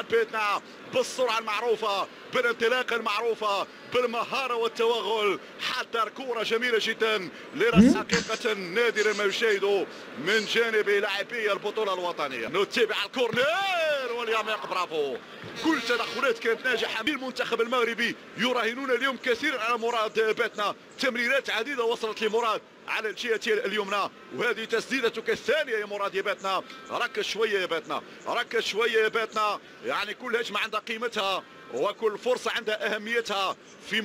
مراد بيتنا بالسرعه المعروفه، بالانطلاقه المعروفه، بالمهاره والتوغل، حضر كره جميله جدا لرأس حقيقه نادرا ما يشاهده من جانب لاعبي البطوله الوطنيه. نتابع الكورنير واليميق، برافو. كل التدخلات كانت ناجحه. المنتخب المغربي يراهنون اليوم كثيرا على مراد بيتنا، تمريرات عديده وصلت لمراد على الجهه اليمنى، وهذه تسديدتك الثانيه يا مراد يا باتنا. ركز شويه يا باتنا، ركز شويه يا باتنا، يعني كل هجمه عندها قيمتها وكل فرصه عندها اهميتها في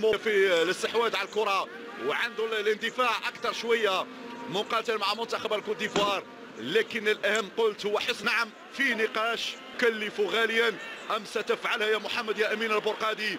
الاستحواذ على الكره، وعنده الاندفاع اكثر شويه مقاتل مع منتخب الكوت ديفوار. لكن الاهم قلت هو حسن. نعم في نقاش كلف غاليا، ام ستفعلها يا محمد يا امين البرقادي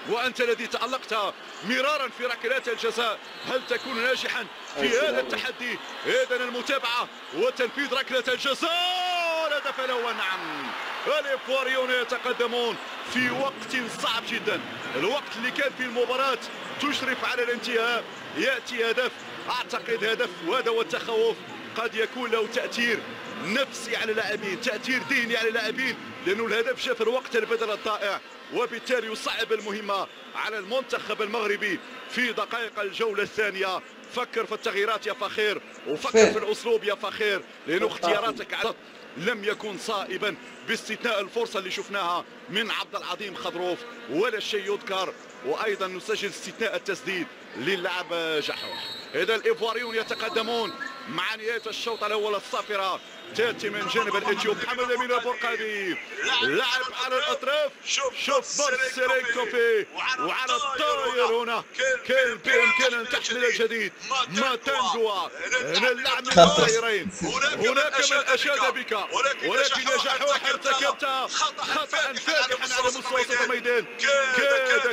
وأنت الذي تألقت مرارا في ركلات الجزاء؟ هل تكون ناجحا في هذا التحدي؟ إذن المتابعة وتنفيذ ركلة الجزاء، الهدف الأول. نعم الإيفواريون يتقدمون في وقت صعب جدا، الوقت اللي كان في المباراة تشرف على الانتهاء، يأتي هدف. أعتقد هدف، وهذا هو التخوف، قد يكون له تأثير نفسي على اللاعبين، تأثير ذهني على اللاعبين، لأنه الهدف جاء في الوقت البدل الضائع، وبالتالي يصعب المهمة على المنتخب المغربي في دقائق الجولة الثانية. فكر في التغييرات يا فخير، وفكر في الأسلوب يا فخير، لأنه اختياراتك لم يكن صائبا باستثناء الفرصة اللي شفناها من عبد العظيم خضروف، ولا شيء يذكر. وأيضا نسجل استثناء التسديد للاعب جحوح. إذا الإيفواريون يتقدمون مع نهاية الشوط الأول الصافرة، تأتي من جانب الإثيوبي محمد أمين البرقادي، لعب على الأطراف. شوف بارسيلينكوفي وعلى الطاير هنا كان بإمكانه أن تحمل الجديد ماتانجوا. هنا اللعب من الطائرين، هناك من أشاد بك، ولكن يا جحوح ارتكبت خطأ فادحا على مستوى وسط الميدان،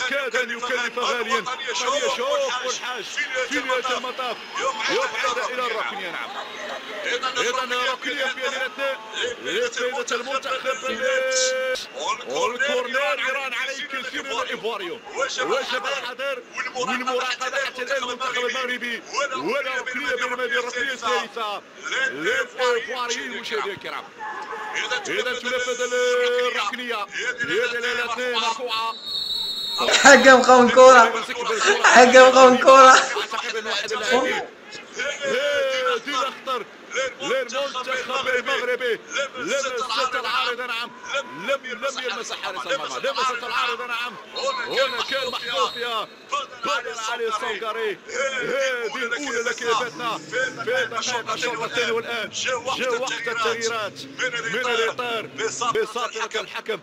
كاد أن يكلف غاليا. قد يشوف والحاج في نهاية المطاف يبعد إلى الركنية. نعم إذا ركنية في الاثنين لفائدة المنتخب، والكورنير يران عليه كثير من الإيفواريون. وجب الحذر والمراقبة حتى الآن المنتخب المغربي، ولا ركنية بين هذه الركنية الثالثة للإيفواريين. مشاهدينا الكرام، إذا تنفذ الركنية بيد الاثنين مرفوعة. حكم قوم كورة، حكم قوم كورة. أعتقد أن واحد اللاعبين هذه الأخطر للمنتخب المغربي لمست العارضة. نعم لم يلمس حارس المرمى، لمست العارضة. نعم هنا كان محظوظ فيها بدل علي الصنقري. هذه الأولى لك يا باتنا في دقائق الشوط الثاني، والآن جاء وقت التغييرات من الإطار بصافرة الحكم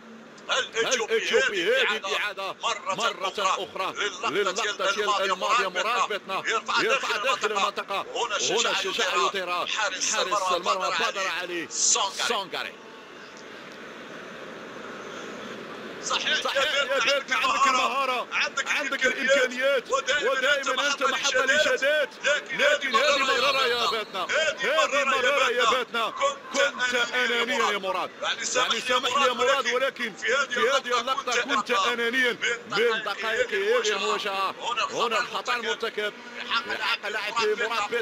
الإثيوبي. هذه الإعادة مرة أخرى للقطة الماضية. مراد بيتنا يرفع داخل المنطقة، هنا الشجاع يطير حارس المرمى بدر علي الصنقري. صحيح يا بيتنا، عندك المهارة، عندك الإمكانيات، ودائما أنت محط الإشادات، لكن هذه مرة يا بيتنا، هذه مرة يا بيتنا كنت أنانيا يا مراد. يعني سامحني يا مراد، ولكن في هذه اللقطة كنت أنانيا من دقائق هذه المواجهة. هنا الخطأ المرتكب بحق لاعب مراد بيتنا.